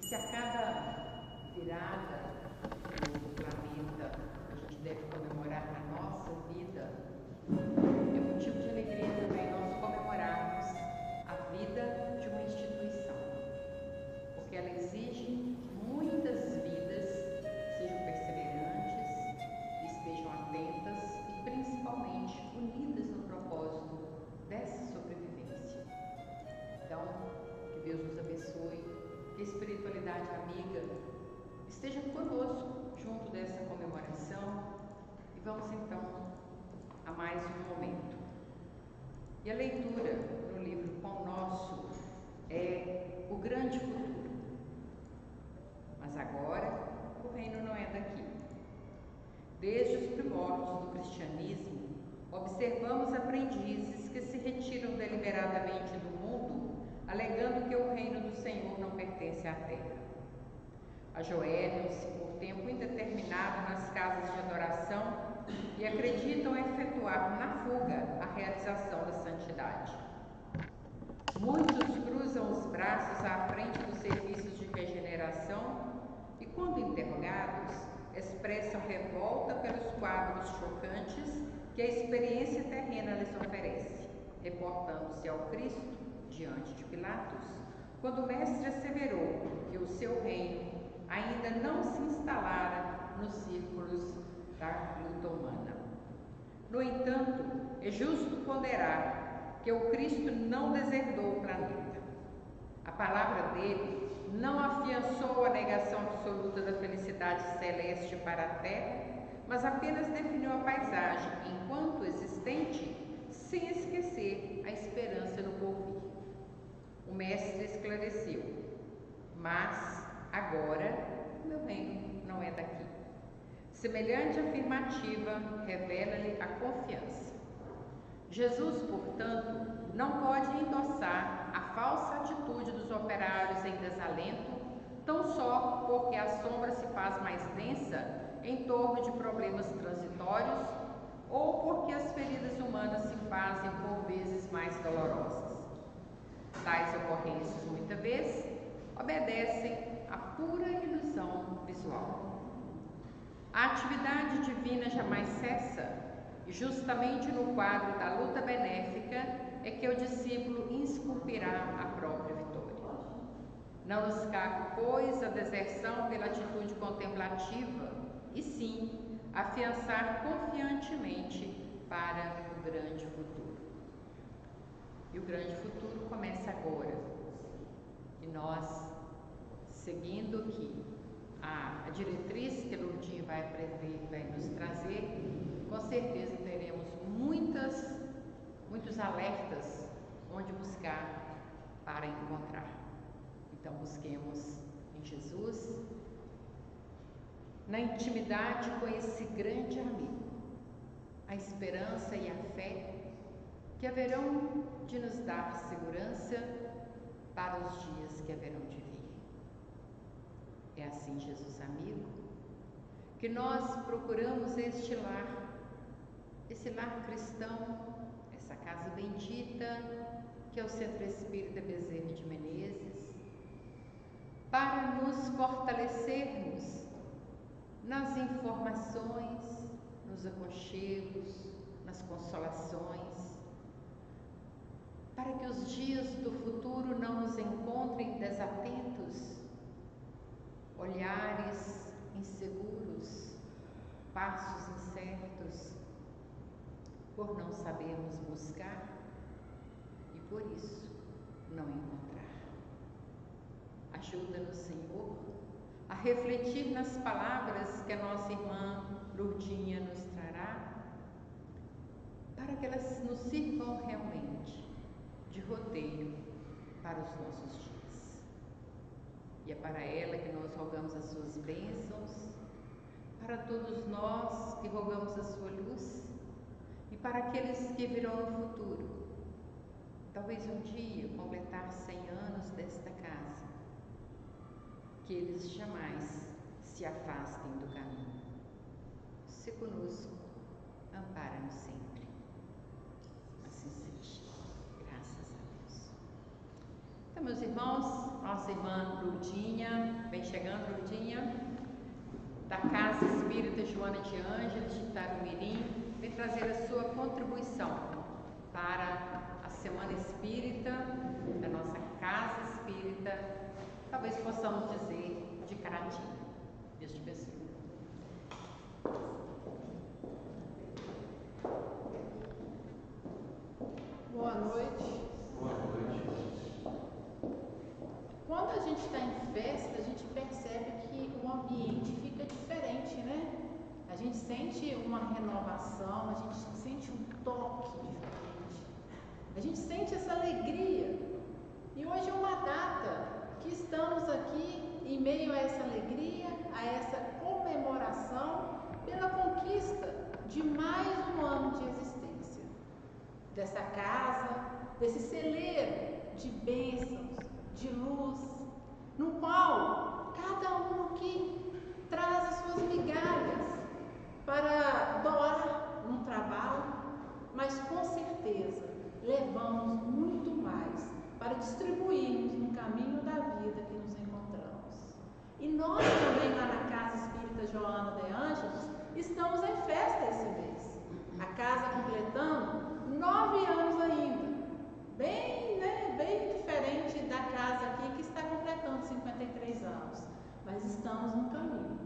se a cada virada do planeta a gente deve comemorar na nossa vida, é motivo de alegria também nós comemorarmos a vida de uma instituição, porque ela exige que muitas vidas sejam perseverantes, estejam atentas e principalmente unidas no propósito dessa sobrevivência. Então, que Deus nos abençoe, que a espiritualidade amiga esteja conosco junto dessa comemoração e vamos então a mais um momento. E a leitura no livro Pão Nosso é o grande futuro. Mas agora o reino não é daqui. Desde os primórdios do cristianismo, observamos aprendizes que se retiram deliberadamente do mundo, alegando que o reino do Senhor não pertence à terra. Ajoelham-se por tempo indeterminado nas casas de adoração e acreditam efetuar na fuga a realização da santidade. Muitos cruzam os braços à frente dos serviços de regeneração e, quando interrogados, expressam revolta pelos quadros chocantes que a experiência terrena lhes oferece, reportando-se ao Cristo, diante de Pilatos, quando o Mestre asseverou que o seu reino ainda não se instalara nos círculos da luta humana. No entanto, é justo ponderar que o Cristo não deserdou o planeta. A palavra dele não afiançou a negação absoluta da felicidade celeste para a terra, mas apenas definiu a paisagem enquanto existente, sem esquecer a esperança no porvir. O Mestre esclareceu: mas agora meu reino não é daqui. Semelhante afirmativa revela-lhe a confiança. Jesus, portanto, não pode endossar a falsa atitude dos operários em desalento, tão só porque a sombra se faz mais densa em torno de problemas transitórios ou porque as feridas humanas se fazem por vezes mais dolorosas. Tais ocorrências, muitas vezes, obedecem à pura ilusão visual. A atividade divina jamais cessa, e justamente no quadro da luta benéfica é que o discípulo esculpirá a própria vitória. Não nos cabe, pois, a deserção pela atitude contemplativa, e sim afiançar confiantemente para o grande futuro. E o grande futuro começa agora. E nós, seguindo aqui a diretriz que Lourdinha vai aprender, vai nos trazer, com certeza teremos muitos alertas onde buscar para encontrar. Então busquemos em Jesus, na intimidade com esse grande amigo, a esperança e a fé que haverão de nos dar segurança para os dias que haverão de vir. É assim, Jesus amigo, que nós procuramos esse lar cristão, essa casa bendita, que é o Centro Espírita Bezerra de Menezes, para nos fortalecermos nas informações, nos aconchegos, nas consolações, para que os dias do futuro não nos encontrem desatentos, olhares inseguros, passos incertos, por não sabermos buscar e por isso não encontrar. Ajuda-nos, Senhor, a refletir nas palavras que a nossa irmã Lourdinha nos trará, para que elas nos sirvam realmente de roteiro para os nossos dias. E é para ela que nós rogamos as suas bênçãos, para todos nós que rogamos a sua luz e para aqueles que virão no futuro, talvez um dia completar 100 anos desta casa, que eles jamais se afastem do caminho. Se conosco, ampara-nos sempre. Assim seja. Graças a Deus. Então, meus irmãos, nossa irmã Lourdinha, vem chegando, Lourdinha, da Casa Espírita Joana de Ângeles, de Itarumirim, vem trazer a sua contribuição para a Semana Espírita, da nossa Casa Espírita, talvez possamos dizer, de Caratinga. Deus te abençoe. Boa noite. Boa noite. Quando a gente está em festa, a gente percebe que o ambiente fica diferente, né? A gente sente uma renovação, a gente sente um toque diferente. A gente sente essa alegria. E hoje é uma data que estamos aqui em meio a essa alegria, a essa comemoração pela conquista de mais um ano de existência. Dessa casa, desse celeiro de bênçãos, de luz, no qual cada um aqui traz as suas migalhas para doar no trabalho, mas com certeza levamos muito mais para distribuirmos no caminho da vida que nos encontramos. E nós também lá na Casa Espírita Joana de Ângeles estamos em festa esse mês. A casa completando 9 anos ainda. Bem diferente da casa aqui que está completando 53 anos. Mas estamos no caminho.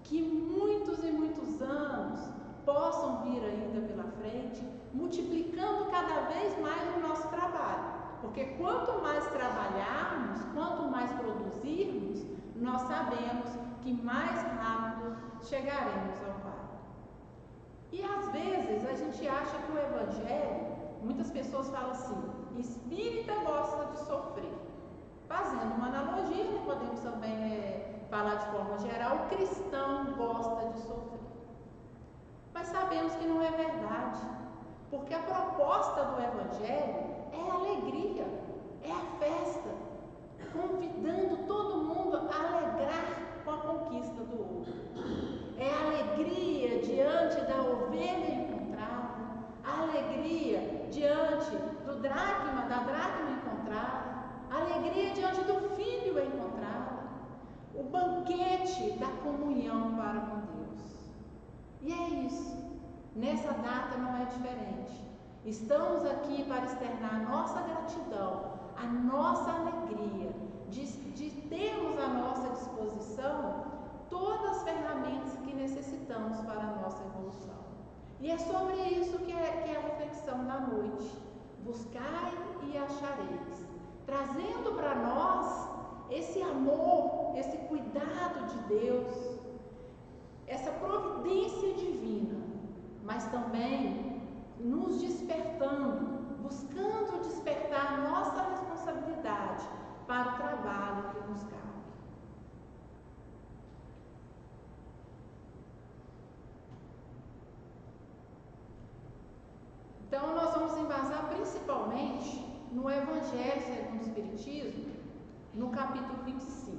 Que muitos e muitos anos possam vir ainda pela frente, multiplicando cada vez mais o nosso trabalho. Porque quanto mais trabalharmos, quanto mais produzirmos, nós sabemos que mais rápido chegaremos ao Pai. E às vezes a gente acha que o Evangelho, muitas pessoas falam assim, espírita gosta de sofrer. Fazendo uma analogia, né, podemos também falar de forma geral, o cristão gosta de sofrer. Mas sabemos que não é verdade, porque a proposta do Evangelho é a alegria, é a festa, convidando todo mundo a alegrar com a conquista do outro. É a alegria diante da ovelha encontrada, a alegria diante da dracma encontrada, a alegria diante do filho encontrado, o banquete da comunhão para com Deus. E é isso, nessa data não é diferente. Estamos aqui para externar a nossa gratidão, a nossa alegria, de termos à nossa disposição todas as ferramentas que necessitamos para a nossa evolução. E é sobre isso que é a reflexão da noite. Buscai e achareis, trazendo para nós esse amor, esse cuidado de Deus, essa providência divina, mas também nos despertando, buscando despertar nossa responsabilidade para o trabalho que nos cabe. Então nós vamos embasar principalmente no Evangelho segundo o Espiritismo, no capítulo 25.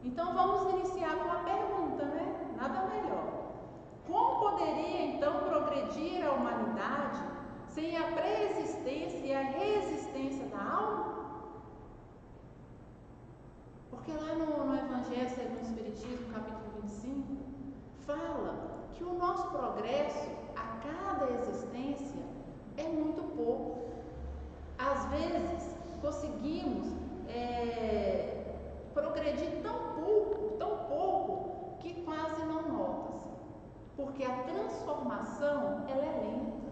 Então vamos iniciar com a pergunta, né? Nada melhor. Como poderia então progredir a humanidade sem a pré-existência e a resistência da alma? Porque lá no Evangelho segundo o Espiritismo, capítulo 25, fala que o nosso progresso a cada existência é muito pouco. Às vezes conseguimos progredir tão pouco, que quase não nota-se. Porque a transformação, ela é lenta.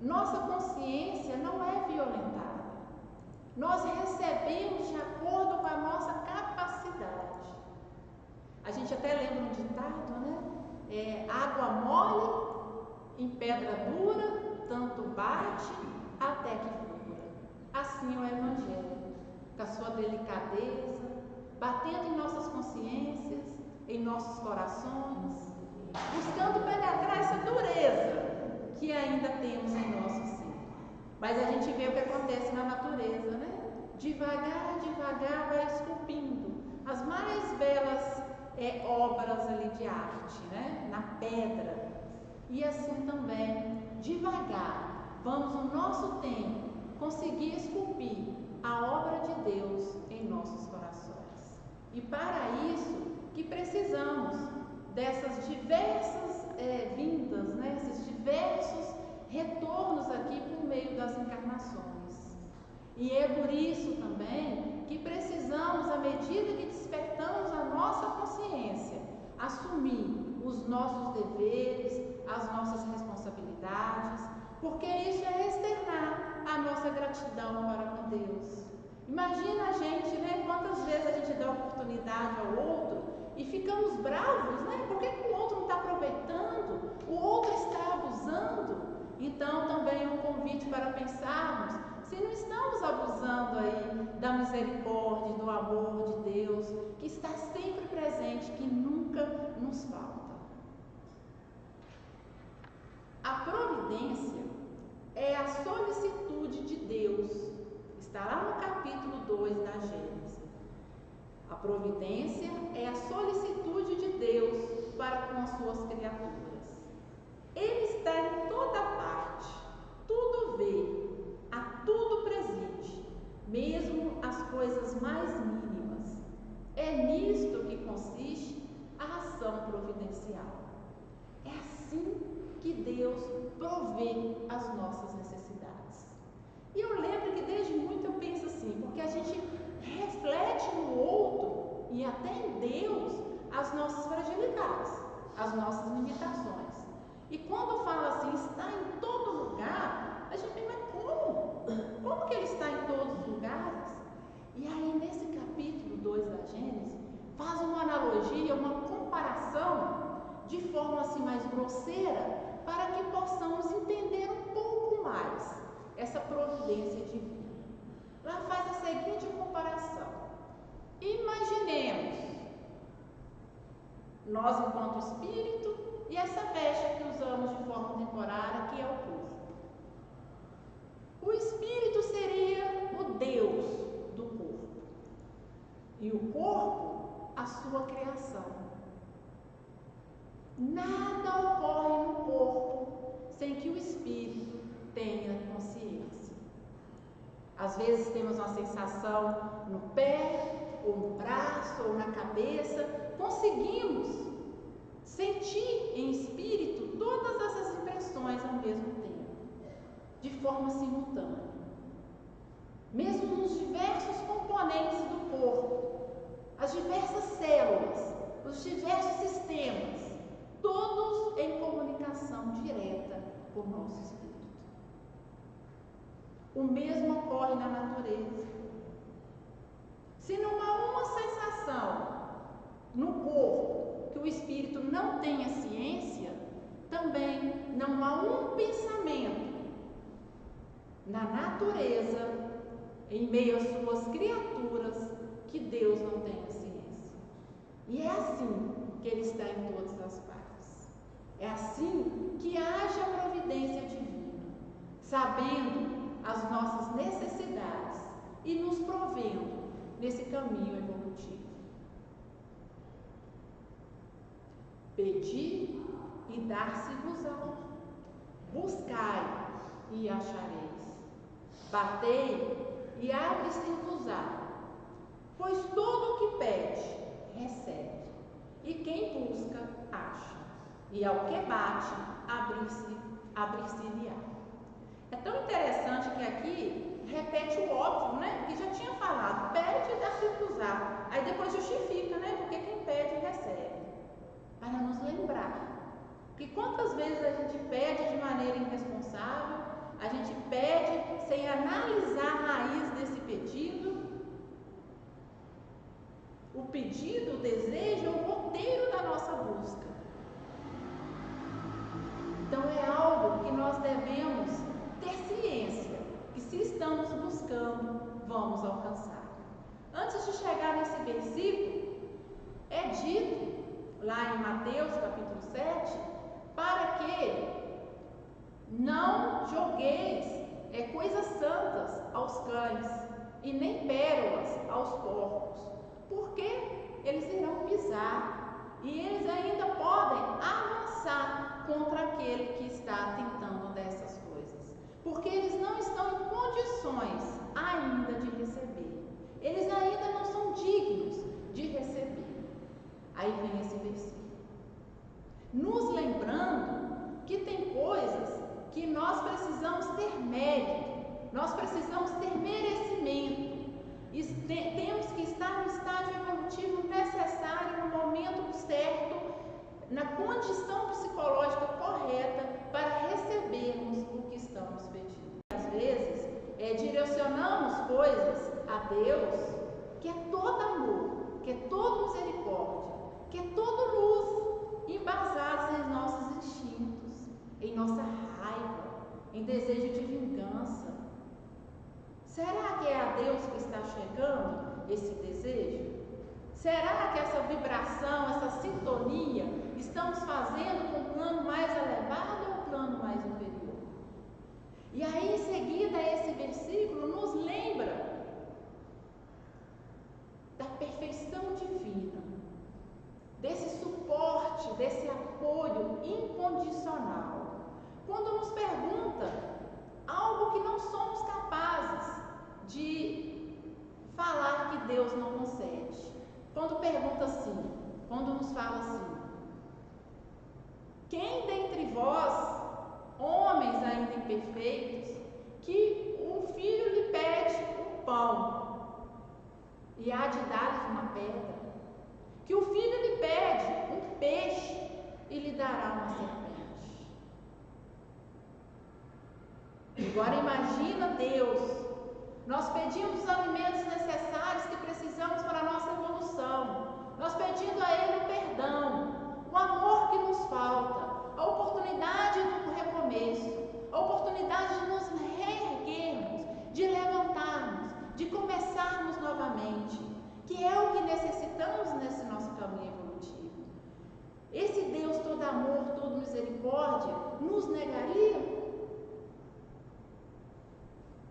Nossa consciência não é violentada. Nós recebemos de acordo com a nossa capacidade. A gente até lembra um ditado, né? Água mole em pedra dura, tanto bate até que fura. Assim é o Evangelho, com a sua delicadeza, batendo em nossas consciências, em nossos corações, buscando penetrar essa dureza que ainda temos em nosso ser. Mas a gente vê o que acontece na natureza, né? Devagar vai esculpindo as mais belas obras ali de arte, né? Na pedra. E assim também, devagar, vamos no nosso tempo conseguir esculpir a obra de Deus em nossos corações. E para isso que precisamos dessas diversas vindas, né? Esses diversos retornos aqui por meio das encarnações. E é por isso também que precisamos, à medida que despertamos a nossa consciência, assumir os nossos deveres, as nossas responsabilidades, porque isso é externar a nossa gratidão para com Deus. Imagina a gente, né? Quantas vezes a gente dá oportunidade ao outro e ficamos bravos, né? Por que o outro não está aproveitando? O outro está abusando? Então, também é um convite para pensarmos se não estamos abusando aí da misericórdia, do amor de Deus, que está sempre presente, que nunca nos falta. A providência é a solicitude de Deus. Está lá no capítulo 2 da Gênesis. A providência é a solicitude de Deus para com as suas criaturas. Ele está em toda parte, tudo vê, a tudo preside, mesmo as coisas mais mínimas. É nisto que consiste a ação providencial. É assim que Deus provê as nossas necessidades. E eu lembro que desde muito eu penso assim, porque a gente reflete no outro e até em Deus as nossas fragilidades, as nossas limitações. E quando fala assim, está em todo lugar, a gente pensa, mas como? Como que ele está em todos os lugares? E aí nesse capítulo 2 da Gênesis, faz uma analogia, uma comparação de forma assim mais grosseira, para que possamos entender um pouco mais essa providência divina. Lá faz a seguinte comparação. Imaginemos nós enquanto espírito e essa veste que usamos de forma temporária, que é o corpo. O espírito seria o Deus do corpo. E o corpo, a sua criação. Nada ocorre no corpo sem que o espírito tenha consciência. Às vezes temos uma sensação no pé, ou no braço, ou na cabeça. Conseguimos sentir em espírito todas essas impressões ao mesmo tempo, de forma simultânea. Mesmo nos diversos componentes do corpo, as diversas células, os diversos sistemas, todos em comunicação direta com o nosso espírito. O mesmo ocorre na natureza. Se não há uma sensação no corpo que o espírito não tenha ciência, também não há um pensamento na natureza, em meio às suas criaturas, que Deus não tenha ciência. E é assim que Ele está em todas as partes. É assim que age a providência divina, sabendo as nossas necessidades e nos provendo nesse caminho evolutivo. Pedi e dar-se-vos-á. Buscai e achareis. Batei e abre-se-vos-á. Pois todo o que pede, recebe. E quem busca, acha. E ao que bate, abrir-se-lhe-á. É tão interessante que aqui repete o óbvio, né? Que já tinha falado, pede e dá-se-vos-á. Aí depois justifica, né? Porque quem pede, recebe. Para nos lembrar que quantas vezes a gente pede de maneira irresponsável, a gente pede sem analisar a raiz desse pedido. O pedido, o desejo é o roteiro da nossa busca. Então é algo que nós devemos ter ciência, que se estamos buscando, vamos alcançar. Antes de chegar nesse versículo, é dito lá em Mateus capítulo 7, para que não jogueis coisas santas aos cães e nem pérolas aos porcos, porque eles irão pisar e eles ainda podem avançar contra aquele que está tentando dessas coisas, porque eles não estão em condições ainda de receber. dignos de receber. Aí vem esse versículo, nos lembrando que tem coisas que nós precisamos ter mérito, nós precisamos ter merecimento, e temos que estar no estágio evolutivo necessário, no momento certo, na condição psicológica correta para recebermos o que estamos pedindo. Às vezes, direcionamos coisas a Deus, que é todo amor, que é todo misericórdia, que é todo luz, embasados em nossos instintos, em nossa raiva, em desejo de vingança. Será que é a Deus que está chegando esse desejo? Será que essa vibração, essa sintonia, estamos fazendo com um plano mais elevado ou um plano mais inferior? E aí, em seguida, esse versículo nos lembra da perfeição divina, desse suporte, desse apoio incondicional. Quando nos pergunta algo que não somos capazes de falar que Deus não concede. Quando pergunta assim, quando nos fala assim: quem dentre vós, homens ainda imperfeitos, que o filho lhe pede um pão e há de dar-lhes uma pedra? Que o filho lhe pede um peixe e lhe dará uma serpente? Agora imagina Deus. Nós pedimos os alimentos necessários que precisamos para a nossa evolução. Nós pedindo a Ele o perdão, o amor que nos falta, a oportunidade do recomeço, a oportunidade de nos reerguermos, de levantarmos, de começarmos novamente, que é o que necessitamos nesse nosso caminho evolutivo. Esse Deus todo amor, todo misericórdia, nos negaria?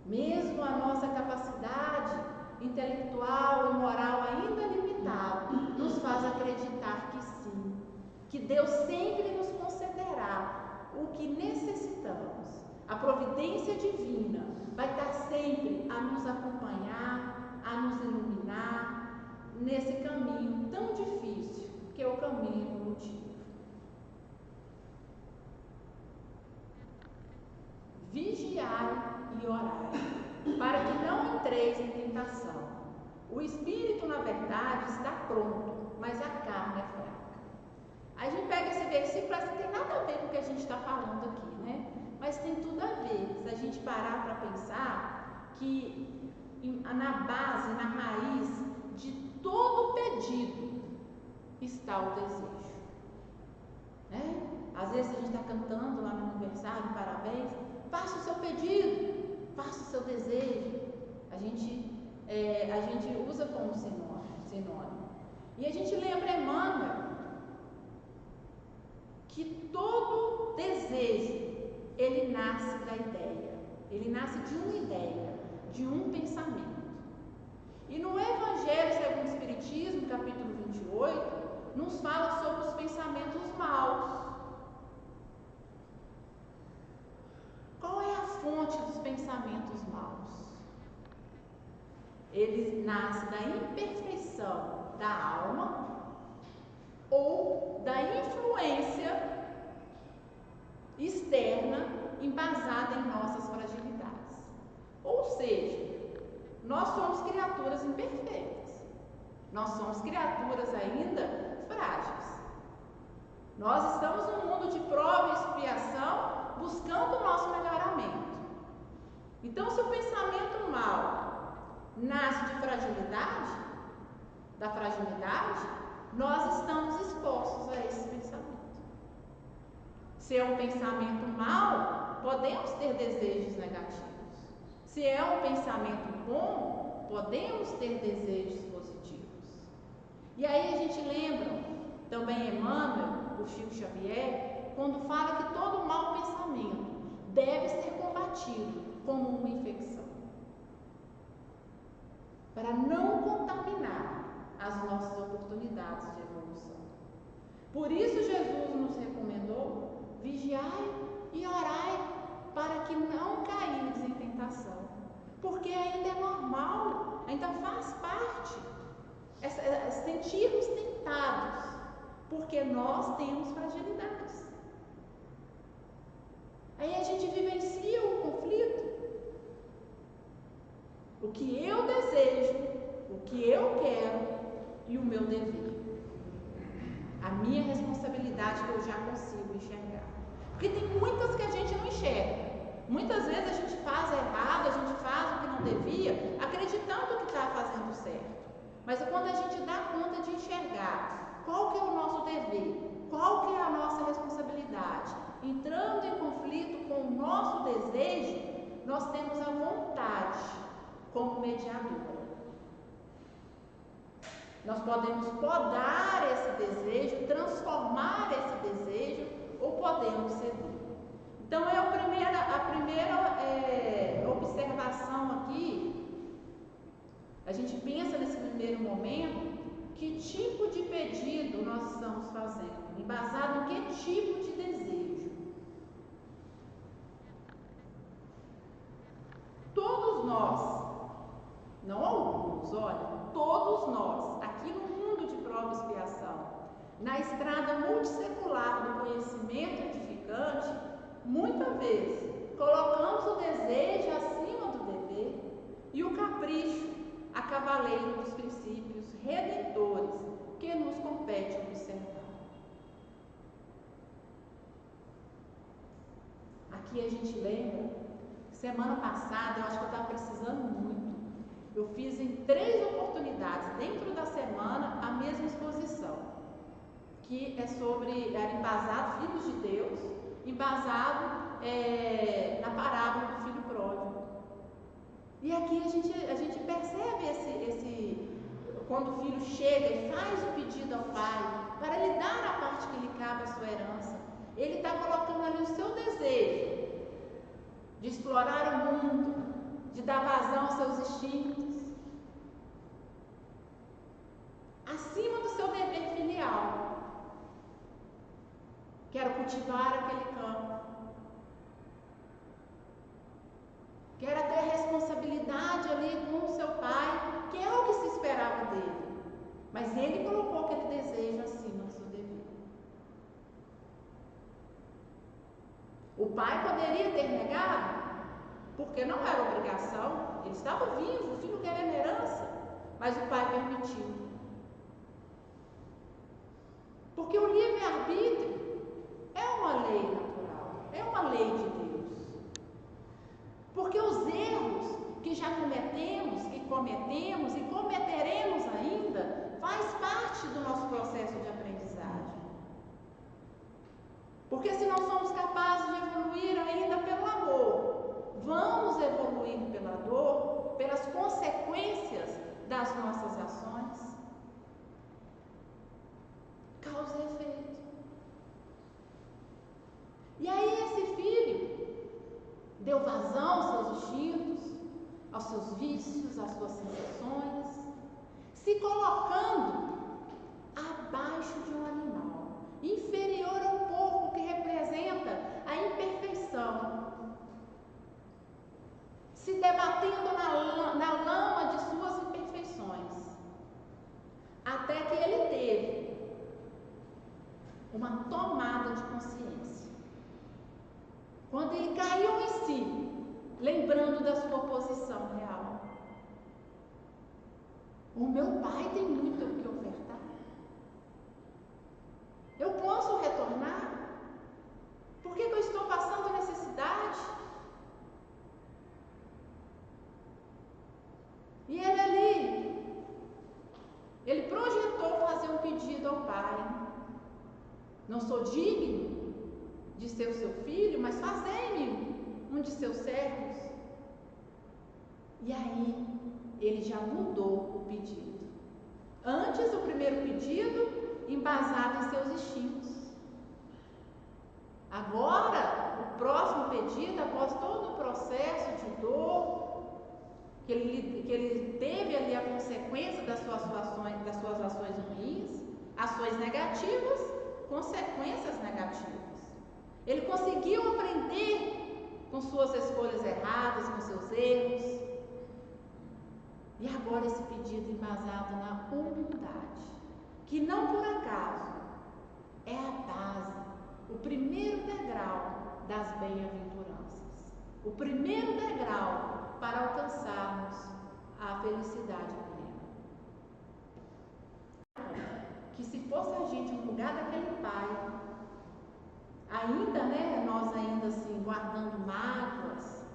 Mesmo a nossa capacidade intelectual e moral ainda limitada, nos faz acreditar que sim, que Deus sempre nos concederá o que necessitamos. A providência divina vai estar sempre a nos acompanhar, a nos iluminar nesse caminho tão difícil que é o caminho evolutivo. Vigiai e orai, para que não entreis em tentação. O espírito, na verdade, está pronto, mas a carne é fraca. A gente pega esse versículo, parece que tem nada a ver com o que a gente está falando aqui, né? Mas tem tudo a ver. Se a gente parar para pensar que na base, na raiz de todo pedido está o desejo, né? Às vezes a gente está cantando lá no aniversário, parabéns, faça o seu pedido, faça o seu desejo. A gente usa como sinônimo. E a gente lembra Emmanuel que todo desejo, ele nasce da ideia. Ele nasce de uma ideia, de um pensamento. E no Evangelho segundo o Espiritismo, capítulo 28, nos fala sobre os pensamentos maus. Qual é a fonte dos pensamentos maus? Ele nasce da imperfeição da alma ou da influência externa embasada em nossas fragilidades. Ou seja, nós somos criaturas imperfeitas. Nós somos criaturas ainda frágeis. Nós estamos num mundo de prova e expiação, buscando o nosso melhoramento. Então, se o pensamento mau nasce de fragilidade, da fragilidade, nós estamos expostos a esse pensamento. Se é um pensamento mau, podemos ter desejos negativos. Se é um pensamento bom, podemos ter desejos positivos. E aí a gente lembra também Emmanuel, o Chico Xavier, quando fala que todo mau pensamento deve ser combatido como uma infecção, para não contaminar as nossas oportunidades de evolução. Por isso Jesus nos recomendou: vigiai e orai, para que não caídes em tentação, porque ainda é normal, ainda faz parte. sentirmos tentados, porque nós temos fragilidades. Aí a gente vivencia o conflito. O que eu desejo, o que eu quero e o meu dever. A minha responsabilidade que eu já consigo enxergar. Porque tem muitas que a gente não enxerga. Muitas vezes a gente faz errado, a gente faz o que não devia, acreditando que está fazendo certo. Mas quando a gente dá conta de enxergar qual que é o nosso dever, qual que é a nossa responsabilidade, entrando em conflito com o nosso desejo, nós temos a vontade como mediadora. Nós podemos podar esse desejo, transformar esse desejo, ou podemos ceder. Então, a primeira observação aqui, a gente pensa nesse primeiro momento, que tipo de pedido nós estamos fazendo, embasado em que tipo de desejo. Todos nós, não alguns, olha, todos nós, aqui no mundo de prova e expiação, na estrada multissecular do conhecimento edificante, muitas vezes colocamos o desejo acima do dever e o capricho a cavaleiro dos princípios redentores que nos compete observar. Aqui a gente lembra, semana passada, eu acho que eu estava precisando muito. Eu fiz em 3 oportunidades, dentro da semana, a mesma exposição, que é sobre, era embasado, filhos de Deus, embasado na parábola do filho pródigo. E aqui a gente percebe quando o filho chega e faz o pedido ao pai, para lhe dar a parte que lhe cabe a sua herança, ele está colocando ali o seu desejo de explorar o mundo, de dar vazão aos seus instintos, acima do seu dever filial. Quero cultivar aquele campo, quero ter responsabilidade ali com o seu pai, que é o que se esperava dele, mas ele colocou aquele desejo acima do seu dever. O pai poderia ter negado, porque não era obrigação, ele estava vivo, o filho querendo herança, mas o pai permitiu. Porque o livre-arbítrio é uma lei natural, é uma lei de Deus. Porque os erros que já cometemos e cometeremos ainda, faz parte do nosso processo de aprendizagem. Porque se não somos capazes de evoluir ainda pelo amor, vamos evoluir pela dor, pelas consequências das nossas ações. Causa e efeito. E aí esse filho deu vazão aos seus instintos, aos seus vícios, às suas sensações, se colocando abaixo de um animal, inferior ao porco, que representa a imperfeição, se debatendo na lama de suas imperfeições, até que ele teve uma tomada de consciência. Quando ele caiu em si, lembrando da sua posição real. O meu pai tem muito o que ofertar. Eu posso retornar? Por que eu estou passando necessidade? E ele ali, ele projetou fazer um pedido ao pai. Não sou digno de ser o seu filho, mas fazei-me um de seus servos. E aí, ele já mudou o pedido. Antes, o primeiro pedido, embasado em seus instintos. Agora, o próximo pedido, após todo o processo de dor, que ele teve ali a consequência das suas ações ruins, ações negativas, consequências negativas. Ele conseguiu aprender com suas escolhas erradas, com seus erros. E agora esse pedido embasado na humildade, que não por acaso é a base, o primeiro degrau das bem-aventuranças, o primeiro degrau para alcançarmos a felicidade plena. Que se fosse a gente no lugar daquele pai, ainda, nós ainda assim guardando mágoas,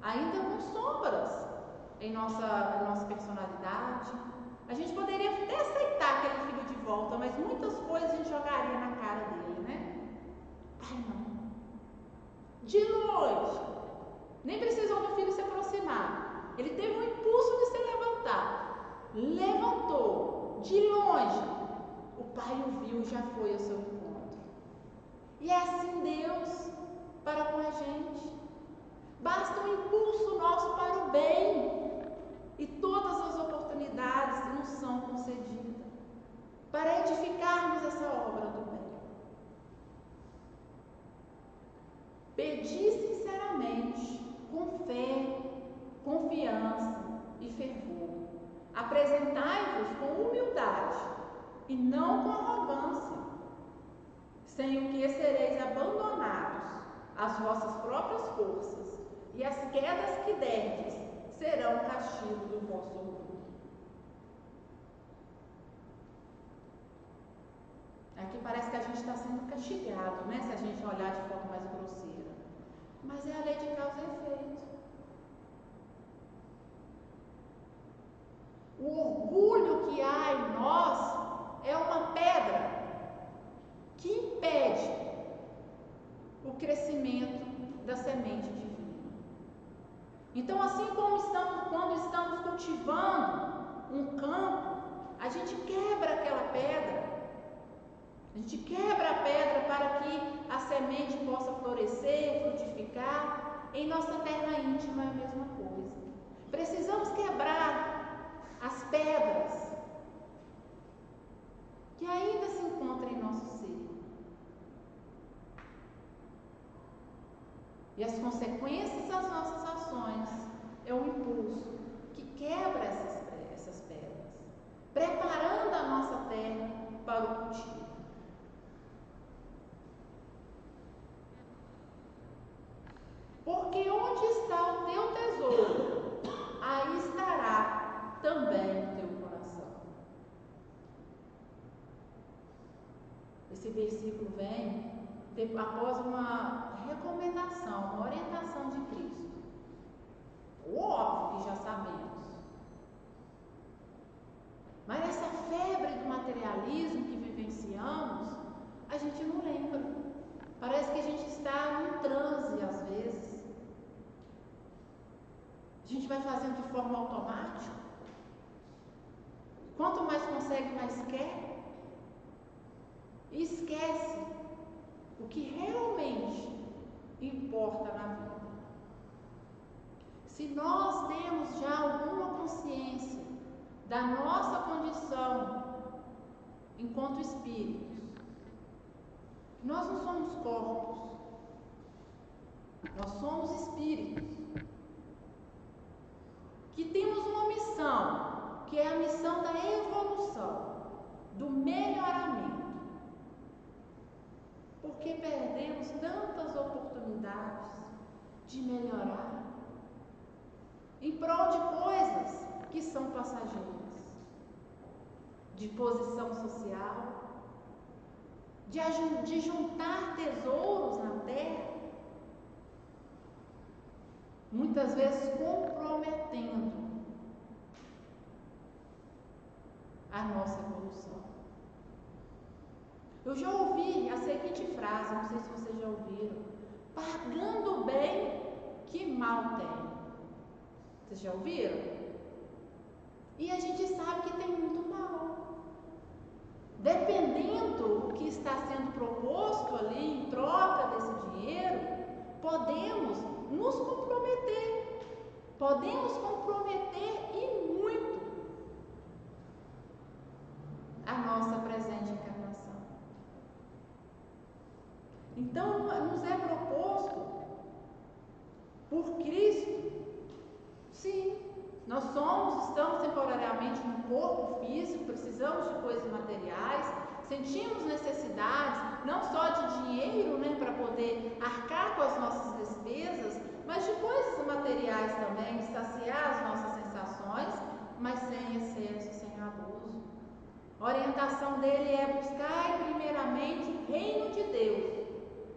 ainda com sombras em nossa personalidade, a gente poderia até aceitar aquele filho de volta, mas muitas coisas a gente jogaria na cara dele, né? Pai, não. De longe. Nem precisou do filho se aproximar. Ele teve um impulso de se levantar. Levantou. De longe. O pai o viu e já foi ao seu encontro. E é assim Deus para com a gente. Basta um impulso nosso para o bem. E todas as oportunidades nos são concedidas para edificarmos essa obra do bem. Pedi sinceramente, com fé, confiança e fervor. Apresentai-vos com humildade e não com arrogância, sem o que sereis abandonados às vossas próprias forças, e as quedas que derdes serão o castigo do vosso orgulho. Aqui parece que a gente está sendo castigado, se a gente olhar de forma mais grosseira. Mas é a lei de causa e efeito. O orgulho que há em nós é uma pedra que impede o crescimento da semente divina. Então, assim como quando estamos cultivando um campo, a gente quebra aquela pedra. A gente quebra a pedra para que a semente possa florescer, frutificar. Em nossa terra íntima é a mesma coisa. Precisamos quebrar as pedras que ainda se encontram em nosso ser. E as consequências das nossas ações é um impulso que quebra essas pedras, preparando a nossa terra para o cultivo. Porque onde está o teu tesouro, aí estará também o teu coração. Esse versículo vem após uma recomendação, uma orientação de Cristo. Óbvio que já sabemos. Mas essa febre do materialismo que vivenciamos, a gente não lembra. Parece que a gente está num transe às vezes. A gente vai fazendo de forma automática. Quanto mais consegue, mais quer. E esquece o que realmente importa na vida. Se nós temos já alguma consciência da nossa condição enquanto espíritos, nós não somos corpos, nós somos espíritos, que temos uma missão, que é a missão da evolução, do melhoramento. Porque perdemos tantas oportunidades de melhorar em prol de coisas que são passageiras, de posição social, de juntar tesouros na terra, muitas vezes comprometendo a nossa evolução. Eu já ouvi a seguinte frase, não sei se vocês já ouviram: pagando bem, que mal tem. Vocês já ouviram? E a gente sabe que tem muito mal. Dependendo do que está sendo proposto ali em troca desse dinheiro, podemos nos comprometer. Podemos comprometer e muito a nossa presente encarnação. Então, nos é proposto por Cristo, sim, Nós estamos temporariamente num corpo físico, precisamos de coisas materiais, sentimos necessidades, não só de dinheiro, né, para poder arcar com as nossas despesas, mas de coisas materiais também, saciar as nossas sensações, mas sem excesso, sem abuso. A orientação dele é buscar primeiramente o reino de Deus,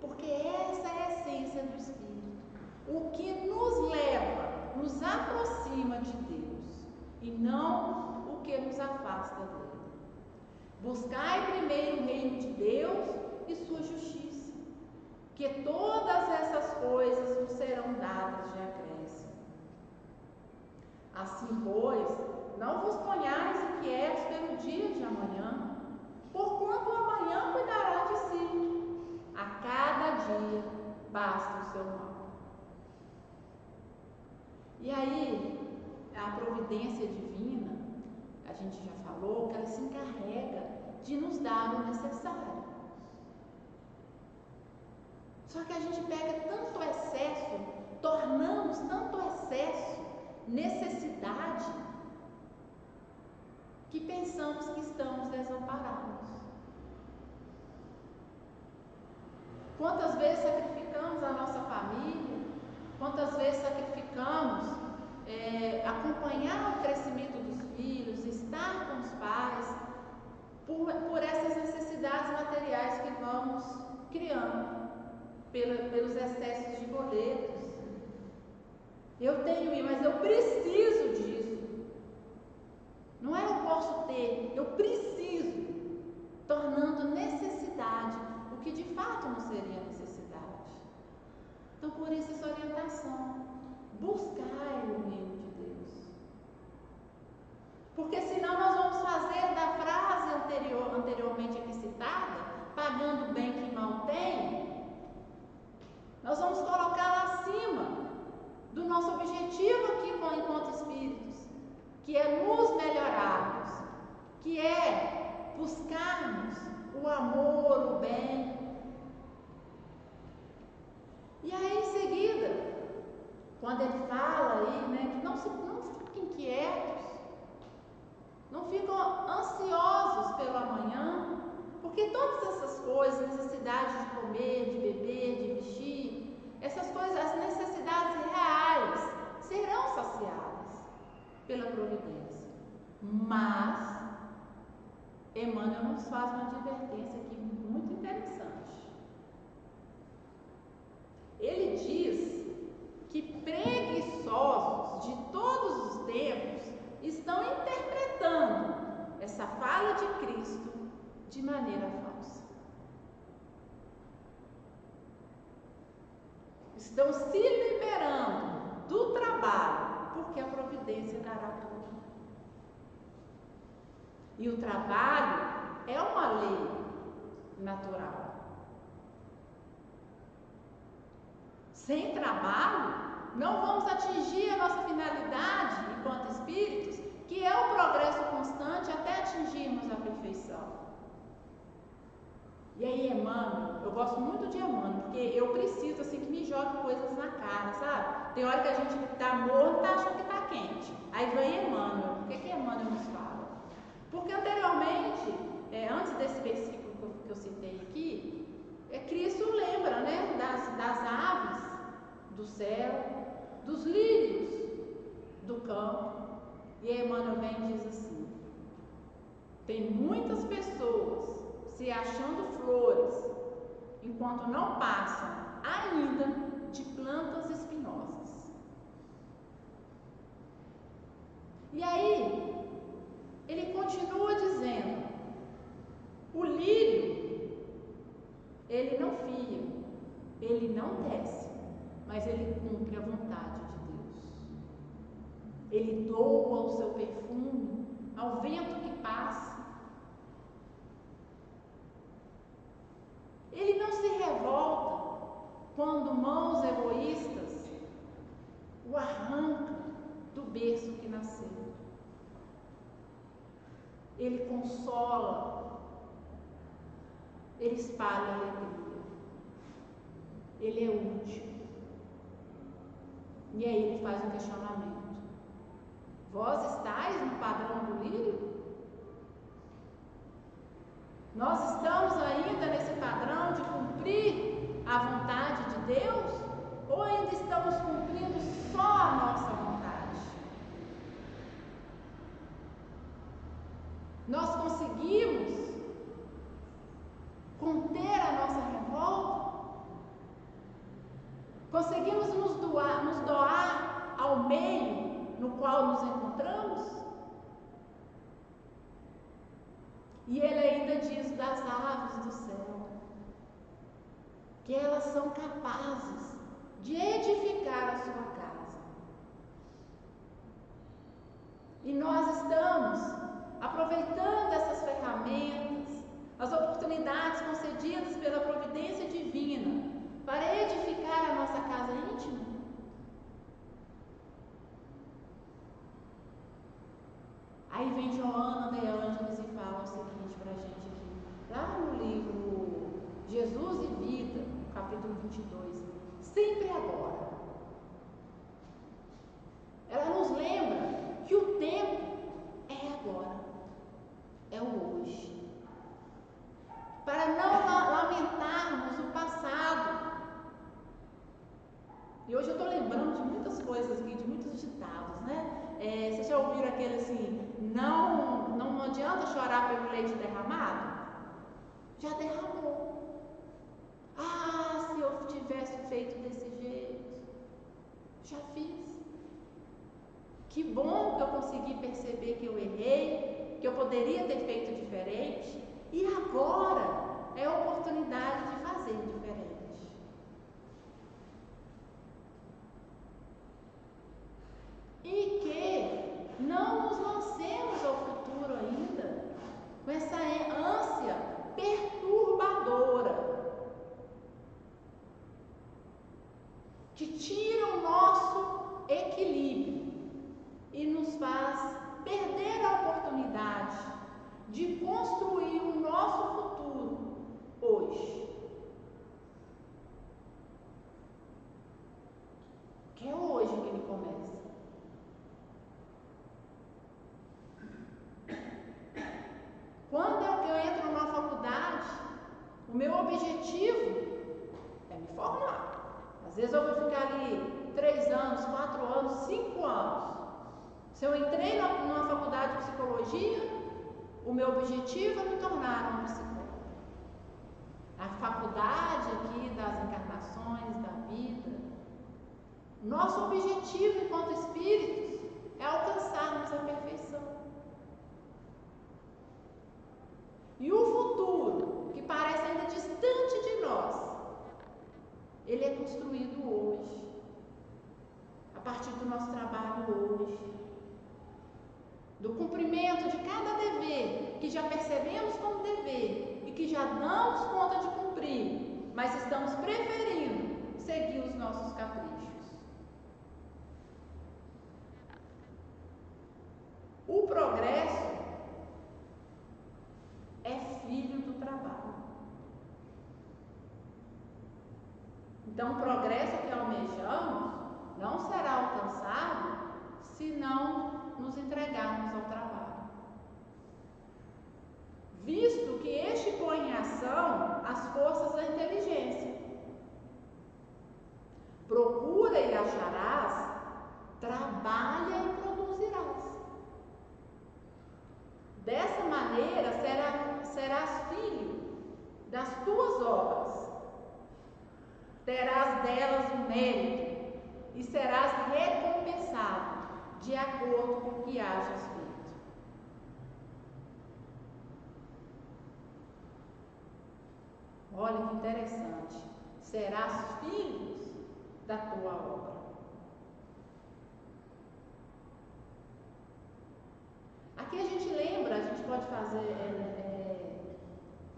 porque essa é a essência do Espírito, o que nos leva, nos aproxima de Deus, e não o que nos afasta dele. Buscai primeiro o reino de Deus e sua justiça, que todas essas coisas nos serão dadas de acréscimo. Assim, pois, não vos ponhais inquietos pelo dia de amanhã, porquanto o amanhã cuidará de si. A cada dia basta o seu mal. E aí, a providência divina, a gente já falou que ela se encarrega de nos dar o necessário. Só que a gente pega tanto excesso, tornamos tanto excesso necessidade, que pensamos que estamos desamparados. Quantas vezes sacrificamos a nossa família, quantas vezes sacrificamos acompanhar o crescimento dos filhos, estar com os pais, por essas necessidades materiais que vamos criando, pelos excessos de boletos. Eu tenho, mas eu preciso disso. Não é eu posso ter, eu preciso, tornando necessidade o que de fato não seria necessidade. Então, por isso essa orientação, buscai o reino de Deus. Porque senão nós vamos fazer da frase anteriormente aqui citada, pagando bem que mal tem, nós vamos colocá-la acima do nosso objetivo aqui enquanto espíritos, que é nos melhorarmos, que é buscarmos o amor, o bem. E aí em seguida, quando ele fala aí, né, que não fiquem inquietos, não ficam ansiosos pelo amanhã, porque todas essas coisas, necessidade de comer, de beber, de vestir, essas coisas, as necessidades reais, serão saciadas pela providência. Mas Emmanuel nos faz uma advertência aqui muito interessante. Ele diz que preguiçosos de todos os tempos estão interpretando essa fala de Cristo de maneira falsa. Estão se liberando do trabalho, porque a providência dará tudo. E o trabalho é uma lei natural. Sem trabalho, não vamos atingir a nossa finalidade enquanto espíritos, que é o progresso constante até atingirmos a perfeição. E aí, Emmanuel, eu gosto muito de Emmanuel, porque eu preciso, assim, que me jogue coisas na cara, sabe? Tem hora que a gente tá morto, tá achando que tá quente. Aí vem Emmanuel. O que Emmanuel nos fala? Porque anteriormente, antes desse versículo que eu citei aqui, Cristo lembra, né, das aves do céu, dos lírios do campo. E Emmanuel vem e diz assim: tem muitas pessoas se achando flores, enquanto não passam ainda de plantas espinhosas. E aí, ele continua dizendo: o lírio, ele não fia, ele não desce, mas ele cumpre a vontade de Deus. Ele doa o seu perfume ao vento que passa. Ele não se revolta quando mãos egoístas o arrancam do berço que nasceu. Ele consola, ele espalha alegria, ele é útil. E aí ele faz um questionamento: Vós estáis no padrão do lírio? Nós estamos ainda nesse padrão de cumprir a vontade de Deus? Ou ainda estamos cumprindo só a nossa vontade? Nós conseguimos conter a nossa revolta? Conseguimos nos doar ao meio no qual nos encontramos? E ele ainda diz das aves do céu, que elas são capazes de edificar a sua casa. E nós estamos aproveitando essas ferramentas, as oportunidades concedidas pela providência divina para edificar a nossa casa íntima? Aí vem Joana de Ângeles e fala o seguinte para a gente aqui, lá no livro Jesus e Vida, capítulo 22, sempre agora. Ela nos lembra que o tempo é agora, é o hoje. Para não lamentarmos o passado. E hoje eu estou lembrando de muitas coisas aqui, de muitos ditados, né? Vocês já ouviram aquele assim, não adianta chorar pelo leite derramado? Já derramou. Ah, se eu tivesse feito desse jeito. Já fiz. Que bom que eu consegui perceber que eu errei, que eu poderia ter feito diferente. E agora é a oportunidade de fazer diferente. E que não nos lancemos ao futuro ainda com essa ânsia perturbadora que tira o nosso equilíbrio e nos faz perder a oportunidade de construir o nosso futuro hoje. Que é hoje que ele começa. Quando eu entro numa faculdade, o meu objetivo é me formar. Às vezes eu vou ficar ali 3 anos, 4 anos, 5 anos. Se eu entrei numa faculdade de psicologia, o meu objetivo é me tornar uma psicóloga. A faculdade aqui das encarnações, da vida. Nosso objetivo enquanto espíritos é alcançarmos a perfeição. E o futuro, que parece ainda distante de nós, ele é construído hoje, a partir do nosso trabalho hoje, do cumprimento de cada dever que já percebemos como dever e que já damos conta de cumprir, mas estamos preferindo seguir os nossos caprichos. O progresso é filho do trabalho. Então, o progresso que almejamos não será alcançado se não nos entregarmos ao trabalho. Visto que este põe em ação as forças da inteligência. Procura e acharás, trabalha e produzirás. Dessa maneira serás filho das tuas obras. Terás delas o mérito e serás recompensado de acordo com o que hajas feito. Olha que interessante. Serás filhos da tua obra. Aqui a gente lembra, a gente pode fazer,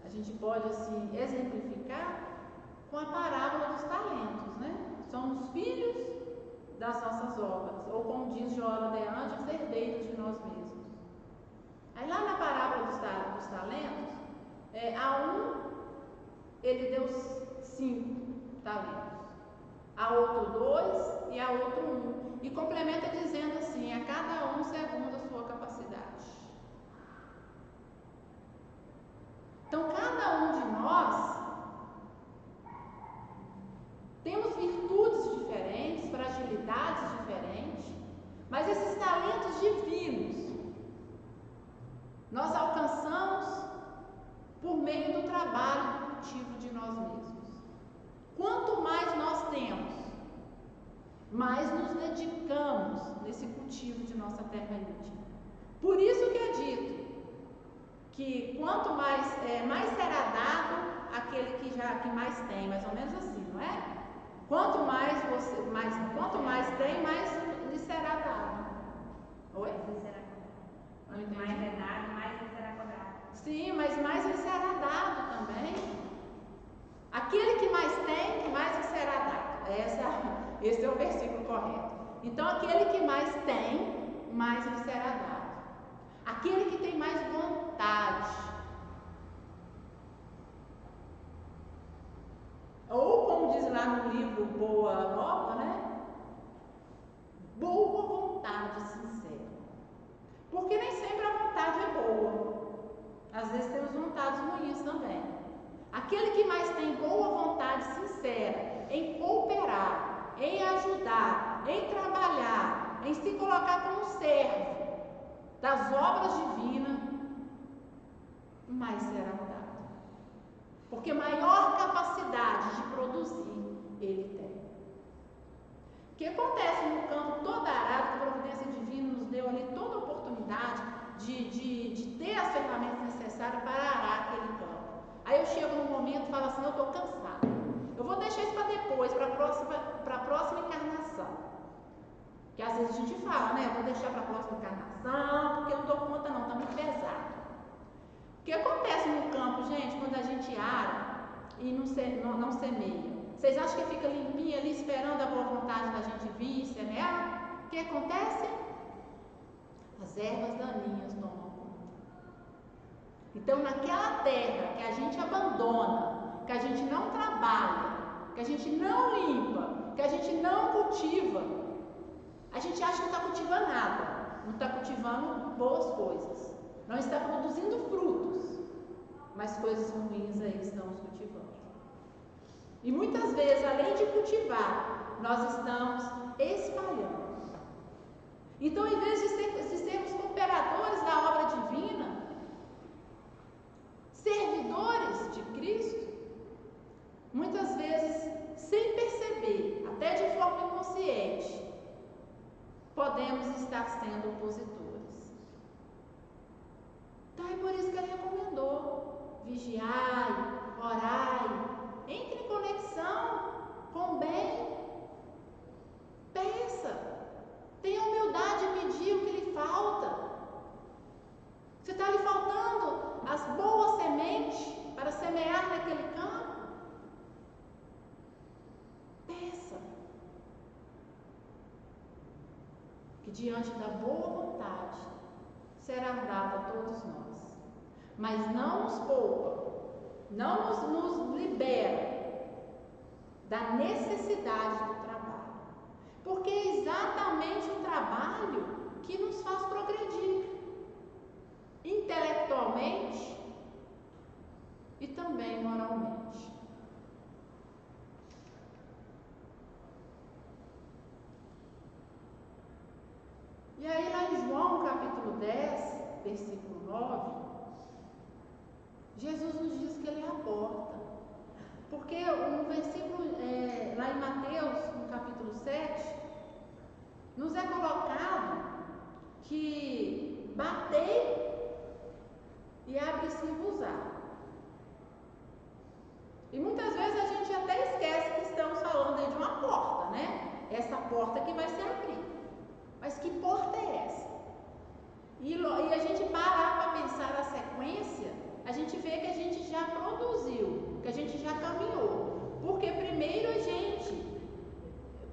a gente pode assim exemplificar com a parábola dos talentos, né? Somos filhos das nossas obras, ou como diz Joana de Ângeles, herdeiros de nós mesmos. Aí lá na parábola dos talentos, a um ele deu 5 talentos, a outro 2 e a outro 1. e complementa dizendo assim: a cada um segundo a sua capacidade. Então, cada um de nós temos virtudes diferentes, fragilidades diferentes, mas esses talentos divinos nós alcançamos por meio do trabalho e do cultivo de nós mesmos. Quanto mais nós temos, mais nos dedicamos nesse cultivo de nossa terra íntima. Por isso que é dito que quanto mais será dado aquele que mais tem, mais ou menos assim, não é? Quanto mais tem, mais lhe será dado. Oi? Quanto mais é dado, mais lhe será cobrado. Sim, mas mais lhe será dado também. Aquele que mais tem, mais lhe será dado. Esse é o versículo correto. Então, aquele que mais tem, mais lhe será dado. Aquele que tem mais vontade. Ou, como diz lá no livro Boa Nova, né? Boa vontade sincera. Porque nem sempre a vontade é boa. Às vezes temos vontades ruins também. Aquele que mais tem boa vontade sincera em cooperar, em ajudar, em trabalhar, em se colocar como servo das obras divinas, mais será dado. Porque maior capacidade de produzir ele tem. O que acontece no campo todo arado, que a providência divina nos deu ali toda a oportunidade de ter as ferramentas necessárias para arar aquele campo. Aí eu chego num momento e falo assim: eu estou cansado. Eu vou deixar isso para depois, para a próxima encarnação. Que às vezes a gente fala, né? Eu vou deixar para a próxima encarnação, porque eu não dou conta não, está muito pesado. O que acontece no campo, gente, quando a gente ara e não semeia? Vocês acham que fica limpinho ali esperando a boa vontade da gente vir e semear? O que acontece? As ervas daninhas tomam conta. Então, naquela terra que a gente abandona, que a gente não trabalha, que a gente não limpa, que a gente não cultiva, a gente acha que não está cultivando nada, não está cultivando boas coisas, não está produzindo frutos, mas coisas ruins aí estamos cultivando. E muitas vezes, além de cultivar, nós estamos espalhando. Então, em vez de sermos cooperadores da obra divina, servidores de Cristo, muitas vezes, sem perceber, até de forma inconsciente, podemos estar sendo opositores. Então é por isso que ele recomendou: vigiai, orai, entre em conexão com o bem, peça, tenha humildade de pedir o que lhe falta. Se está lhe faltando as boas sementes para semear naquele campo, peça. Que diante da boa vontade será dada a todos nós, mas não nos poupa, não nos libera da necessidade do trabalho, porque é exatamente o trabalho que nos faz progredir intelectualmente e também moralmente. E aí lá em João capítulo 10, versículo 9, Jesus nos diz que ele é a porta. Porque um versículo lá em Mateus, no capítulo 7, nos é colocado que batei e abre-se-vos-á. E muitas vezes a gente até esquece que estamos falando aí de uma porta, né? Essa porta que vai se abrir. Mas que porta é essa? E a gente parar para pensar na sequência, a gente vê que a gente já produziu, que a gente já caminhou. Porque primeiro a gente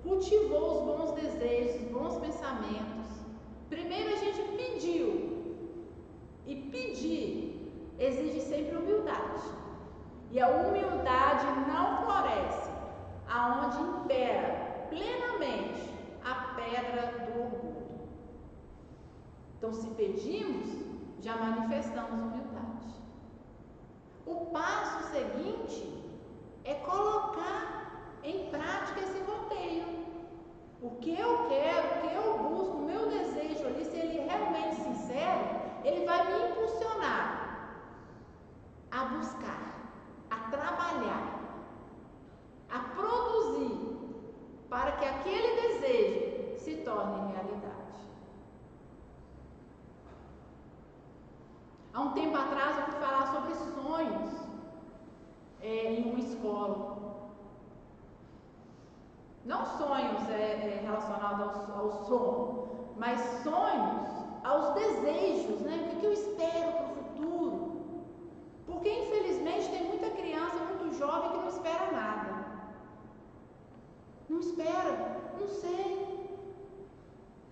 cultivou os bons desejos, os bons pensamentos. Primeiro a gente pediu. E pedir exige sempre humildade. E a humildade não floresce aonde impera plenamente a pedra do orgulho. Então, se pedimos, já manifestamos humildade. O passo seguinte é colocar em prática esse roteiro. O que eu quero, o que eu busco, o meu desejo ali, se ele é realmente sincero, ele vai me impulsionar a buscar, a trabalhar, a produzir, para que aquele desejo se torne realidade. Há um tempo atrás eu fui falar sobre sonhos em uma escola. Não sonhos relacionados ao sono, mas sonhos aos desejos, né? O que eu espero para o futuro? Porque infelizmente tem muita criança muito jovem que não espera nada. Não espera, não sei.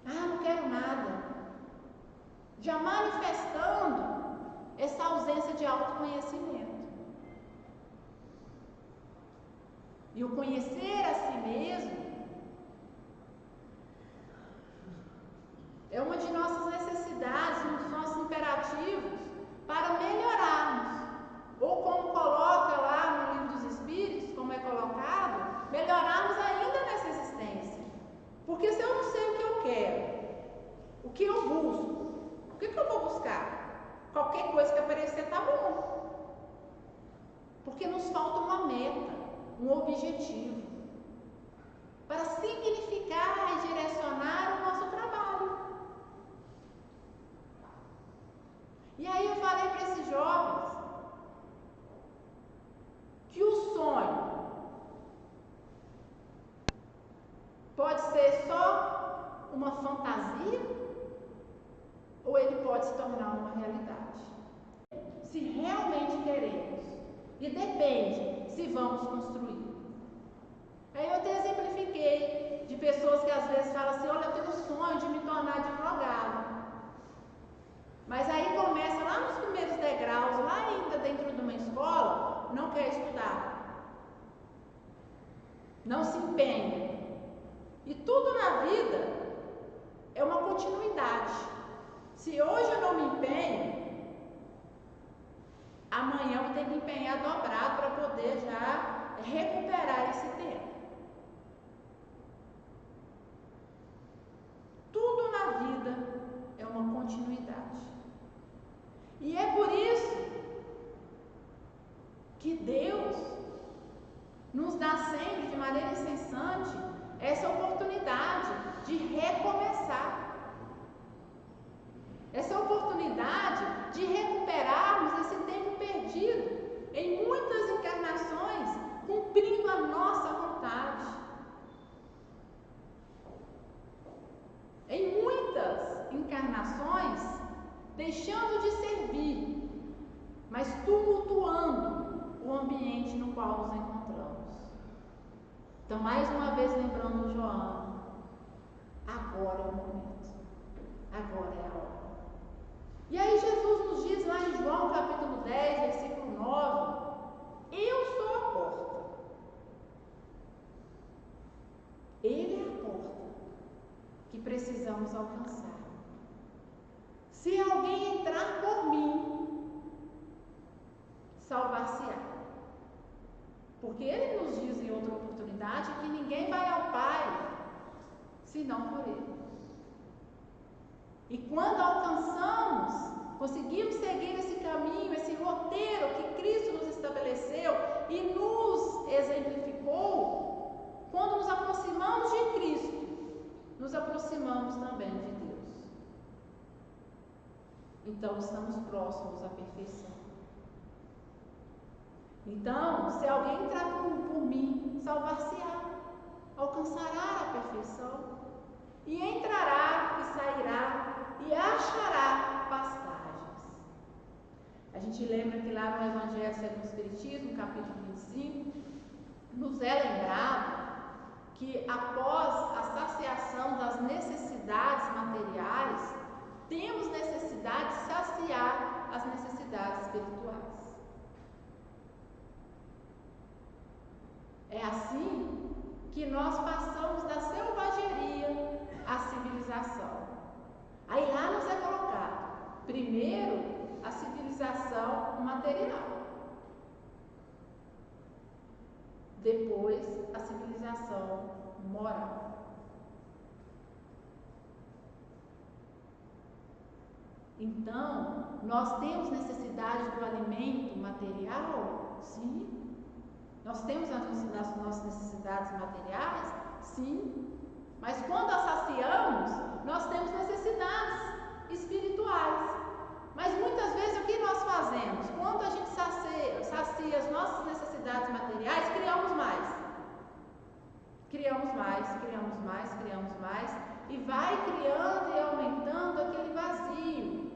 Não quero nada. Já manifestando essa ausência de autoconhecimento. E o conhecer a si mesmo é uma de nossas necessidades, um dos nossos imperativos para melhorarmos. Ou como coloca lá no Livro dos Espíritos, como é colocado, melhorarmos ainda nessa existência. Porque se eu não sei o que eu quero, o que eu busco, o que eu vou buscar? Qualquer coisa que aparecer tá bom. Porque nos falta uma meta, um objetivo, para significar e direcionar o nosso trabalho. E aí eu falei para esses jovens que o sonho pode ser só uma fantasia ou ele pode se tornar uma realidade. Se realmente queremos, e depende se vamos construir. Aí eu até exemplifiquei de pessoas que às vezes falam assim: olha, eu tenho um sonho de me tornar advogado. Mas aí começa lá nos primeiros degraus, lá ainda dentro de uma escola, não quer estudar, não se empenha. E tudo na vida é uma continuidade. Se hoje eu não me empenho, amanhã eu vou ter que empenhar dobrado para poder já recuperar esse tempo. Tudo na vida é uma continuidade. E é por isso que Deus nos dá sempre, de maneira incessante, essa oportunidade de recomeçar. Essa oportunidade de recuperarmos esse tempo perdido em muitas encarnações, cumprindo a nossa vontade. Em muitas encarnações, deixando de servir, mas tumultuando o ambiente no qual nos encontramos. Então, mais uma vez lembrando o João, agora é o momento, agora é a hora. E aí Jesus nos diz lá em João capítulo 10, versículo 9, eu sou a porta. Ele é a porta que precisamos alcançar. Se alguém entrar por mim, salvar-se-á. Porque ele nos diz em outra oportunidade que ninguém vai ao Pai senão por ele. E quando alcançamos, conseguimos seguir esse caminho, esse roteiro que Cristo nos estabeleceu e nos exemplificou, quando nos aproximamos de Cristo, nos aproximamos também de Deus. Então, estamos próximos à perfeição. Então, se alguém entrar por mim, salvar-se-á, alcançará a perfeição, e entrará e sairá e achará pastagens. A gente lembra que lá no Evangelho segundo o Espiritismo, capítulo 25, nos é lembrado que após a saciação das necessidades materiais, temos necessidade de saciar as necessidades espirituais. É assim que nós passamos da selvageria civilização. Aí lá nos é colocado, primeiro, a civilização material. Depois, a civilização moral. Então, nós temos necessidade do alimento material? Sim. Nós temos as nossas necessidades materiais? Sim. Mas quando as saciamos, nós temos necessidades espirituais. Mas muitas vezes o que nós fazemos? Quando a gente sacia as nossas necessidades materiais, criamos mais. Criamos mais, criamos mais, criamos mais. E vai criando e aumentando aquele vazio.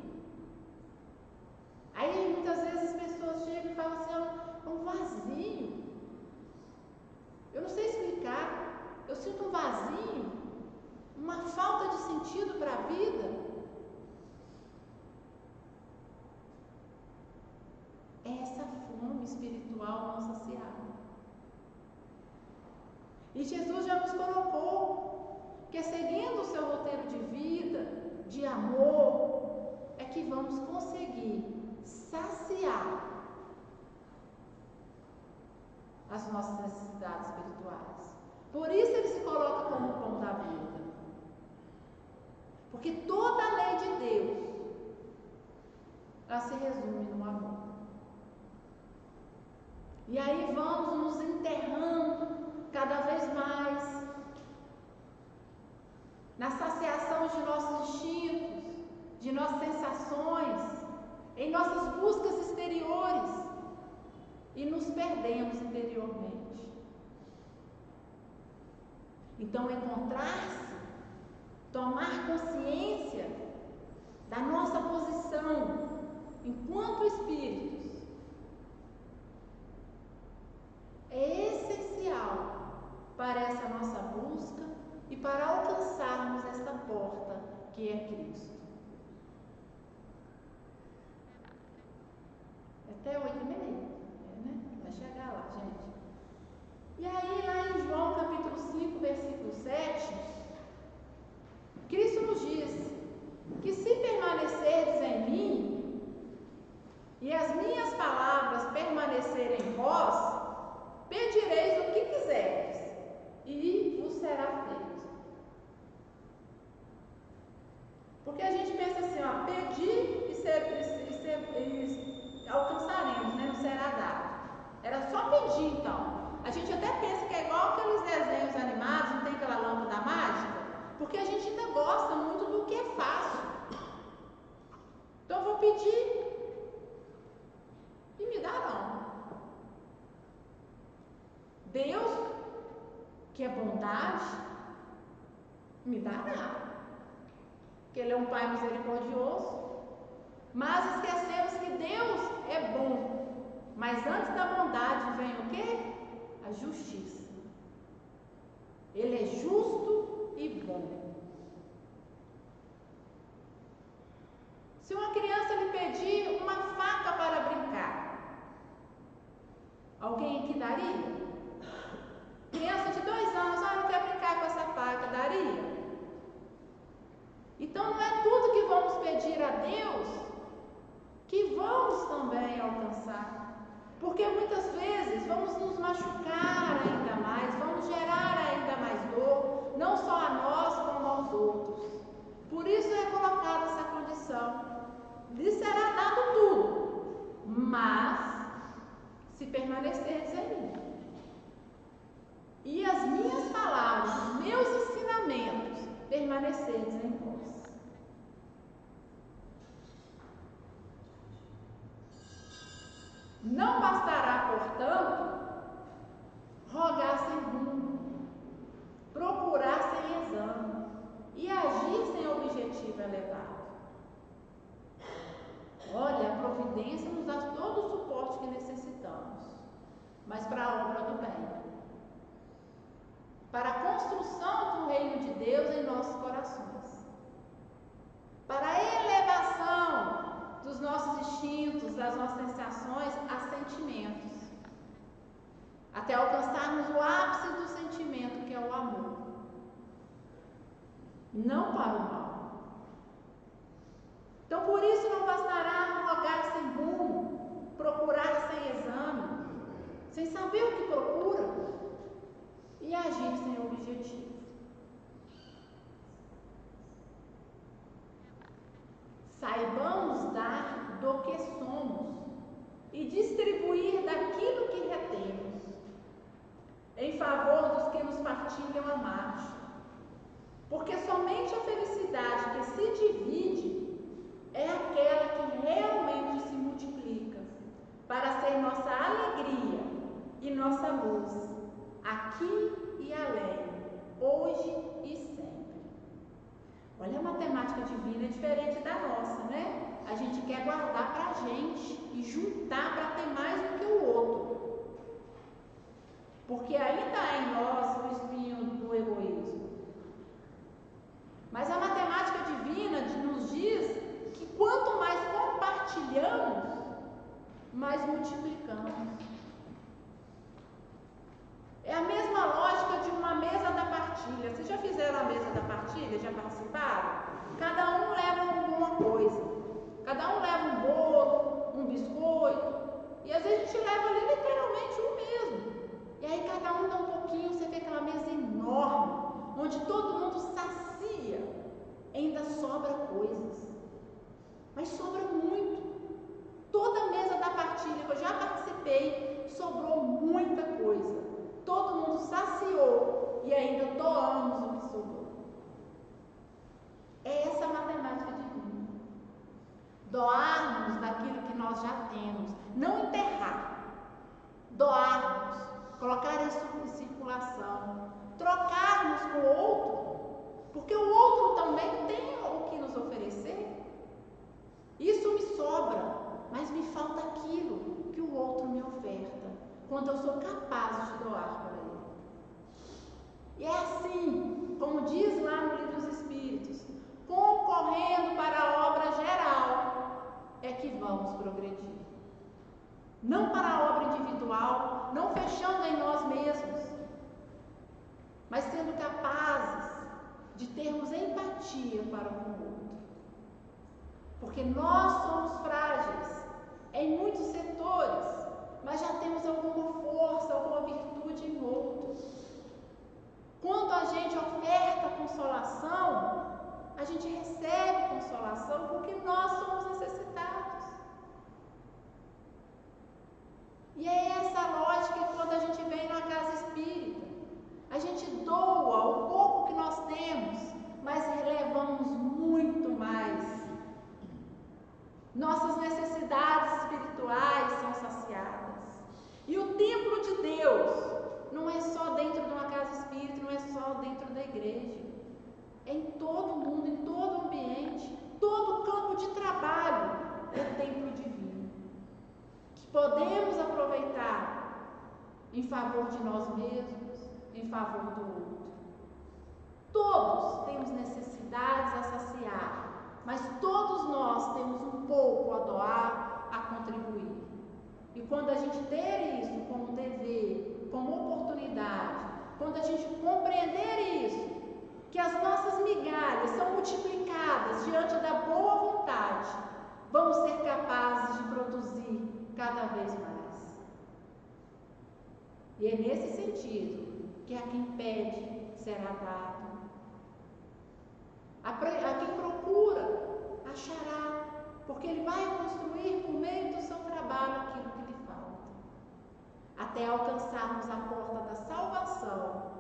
Aí muitas vezes as pessoas chegam e falam assim, ó, um vazio. Eu não sei explicar. Eu sinto um vazio, uma falta de sentido para a vida. É essa fome espiritual não saciada. E Jesus já nos colocou que seguindo o seu roteiro de vida, de amor, é que vamos conseguir saciar as nossas necessidades espirituais. Por isso ele se coloca como o pão da vida. Porque toda a lei de Deus, ela se resume no amor. E aí vamos nos enterrando cada vez mais na saciação de nossos instintos, de nossas sensações, em nossas buscas exteriores e nos perdemos interiormente. Então, encontrar-se, tomar consciência da nossa posição enquanto espíritos é essencial para essa nossa busca e para alcançarmos esta porta que é Cristo. Até 8h30, né? Vai chegar lá, gente. E aí, lá em João capítulo 5, versículo 7, Cristo nos diz que se permanecerdes em mim e as minhas palavras permanecerem em vós, pedireis o que quiserdes e vos será feito. Porque a gente pensa assim, ó, pedir e alcançaremos, né? Não será dado. Era só pedir, então. A gente até pensa que é igual aqueles desenhos animados, não tem aquela lâmpada mágica, porque a gente ainda gosta muito do que é fácil. Então eu vou pedir e me darão. Deus, que é bondade, me dará. Porque Ele é um Pai misericordioso. Mas esquecemos que Deus é bom. Mas antes da bondade vem o quê? A justiça. Ele é justo e bom. Se uma criança lhe pedir uma faca para brincar, alguém aqui daria? Criança de 2 anos, eu quero brincar com essa faca, daria? Então não é tudo que vamos pedir a Deus que vamos também alcançar. Porque muitas vezes vamos nos machucar ainda mais, vamos gerar ainda mais dor, não só a nós como aos outros. Por isso é colocada essa condição. Lhe será dado tudo, mas se permanecerdes em mim. E as minhas palavras, os meus ensinamentos, permanecerdes em vós. Não bastará, portanto, rogar sem rumo, procurar sem exame e agir sem objetivo elevado. Olha, a providência nos dá todo o suporte que necessitamos, mas para a obra do bem, para a construção do reino de Deus em nossos corações, para a elevação dos nossos instintos, das nossas sensações a sentimentos, até alcançarmos o ápice do sentimento, que é o amor. não para o mal. Então, por isso não bastará rogar sem rumo, procurar sem exame, sem saber o que procura e agir sem objetivo. Saibamos dar do que somos e distribuir daquilo que retemos, em favor dos que nos partilham a marcha. Porque somente a felicidade que se divide é aquela que realmente se multiplica, para ser nossa alegria e nossa luz, aqui e além, hoje e sempre. Olha, a matemática divina é diferente da nossa, né? A gente quer guardar para a gente e juntar para ter mais do que o outro. Porque ainda há em nós o espinho do egoísmo. Mas a matemática divina nos diz que quanto mais compartilhamos, mais multiplicamos. É a mesma lógica de uma mesa da partilha. Vocês já fizeram a mesa da partilha? Já participaram? Cada um leva alguma coisa. Cada um leva um bolo, um biscoito. E às vezes a gente leva ali literalmente o mesmo. E aí cada um dá um pouquinho, você vê aquela mesa enorme, onde todo mundo sacia. Ainda sobra coisas. Mas sobra muito. Toda a mesa da partilha que eu já participei, sobrou muita coisa. Todo mundo saciou e ainda doamos o que sobrou. É essa a matemática divina. Doarmos daquilo que nós já temos. Não enterrar. Doarmos. Colocar isso em circulação. Trocarmos com o outro. Porque o outro também tem o que nos oferecer. Isso me sobra, mas me falta aquilo que o outro me oferta, quando eu sou capaz de doar para ele. E é assim, como diz lá no Livro dos Espíritos, concorrendo para a obra geral, é que vamos progredir. Não para a obra individual, não fechando em nós mesmos, mas sendo capazes de termos empatia para com o outro. Porque nós somos frágeis em muitos setores, mas já temos alguma força, alguma virtude em outros. Quando a gente oferta consolação, a gente recebe consolação porque nós somos necessitados. E é essa lógica que quando a gente vem na casa espírita, a gente doa o pouco que nós temos, mas relevamos muito mais. Nossas necessidades espirituais são saciadas. E o templo de Deus não é só dentro de uma casa espírita, não é só dentro da igreja. É em todo o mundo, em todo o ambiente, todo o campo de trabalho é templo divino. Que podemos aproveitar em favor de nós mesmos, em favor do outro. Todos temos necessidades a saciar. Mas todos nós temos um pouco a doar, a contribuir. E quando a gente ter isso como dever, como oportunidade, quando a gente compreender isso, que as nossas migalhas são multiplicadas diante da boa vontade, vamos ser capazes de produzir cada vez mais. E é nesse sentido que a quem pede será dado. A quem procura, achará, porque ele vai construir por meio do seu trabalho aquilo que lhe falta, até alcançarmos a porta da salvação,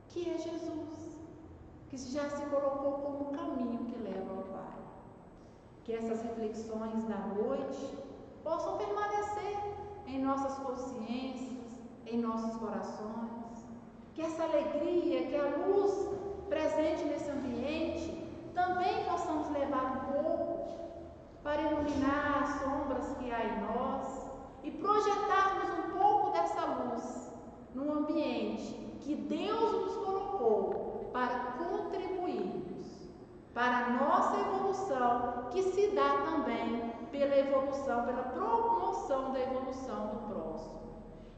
que é Jesus, que já se colocou como o caminho que leva ao Pai. Que essas reflexões da noite possam permanecer em nossas consciências, em nossos corações, que essa alegria, que a luz presente nesse ambiente, também possamos levar um pouco para iluminar as sombras que há em nós e projetarmos um pouco dessa luz no ambiente que Deus nos colocou para contribuirmos para a nossa evolução, que se dá também pela evolução, pela promoção da evolução do próximo.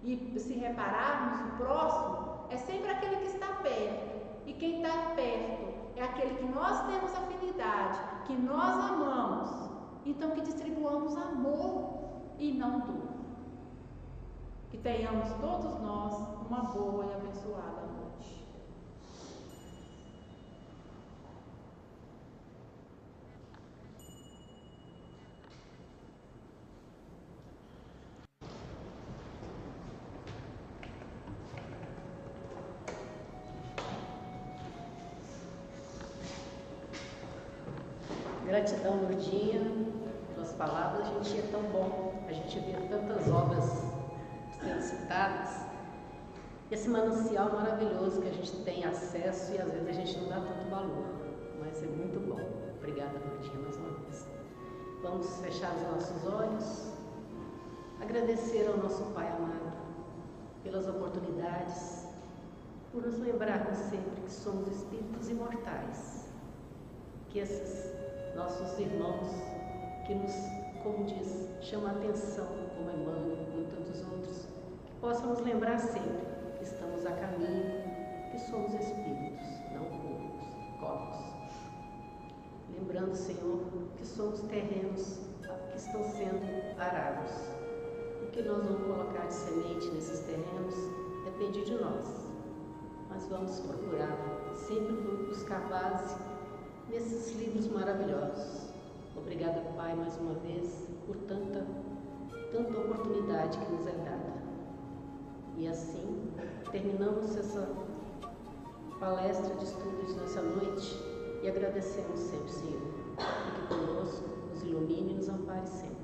E se repararmos, o próximo é sempre aquele que está perto. E quem está perto é aquele aquele que nós temos afinidade, que nós amamos, então que distribuamos amor e não dor. Que tenhamos todos nós uma boa e abençoada noite. Gratidão, Lourdinha, pelas palavras. A gente é tão bom, a gente vê tantas obras sendo citadas. Esse manancial maravilhoso que a gente tem acesso e às vezes a gente não dá tanto valor, mas é muito bom. Obrigada, Lourdinha, mais uma vez. Vamos fechar os nossos olhos, agradecer ao nosso Pai amado pelas oportunidades, por nos lembrarmos sempre que somos espíritos imortais, que esses nossos irmãos que nos, como diz, chamam a atenção, como Emmanuel, como tantos outros, que possam nos lembrar sempre que estamos a caminho, que somos espíritos, não corpos. Lembrando, Senhor, que somos terrenos que estão sendo arados. O que nós vamos colocar de semente nesses terrenos depende de nós, mas vamos procurar sempre buscar base nesses livros maravilhosos. Obrigada, Pai, mais uma vez, por tanta oportunidade que nos é dada. E assim, terminamos essa palestra de estudos nessa noite e agradecemos sempre, Senhor. Fique conosco, nos ilumine e nos ampare sempre.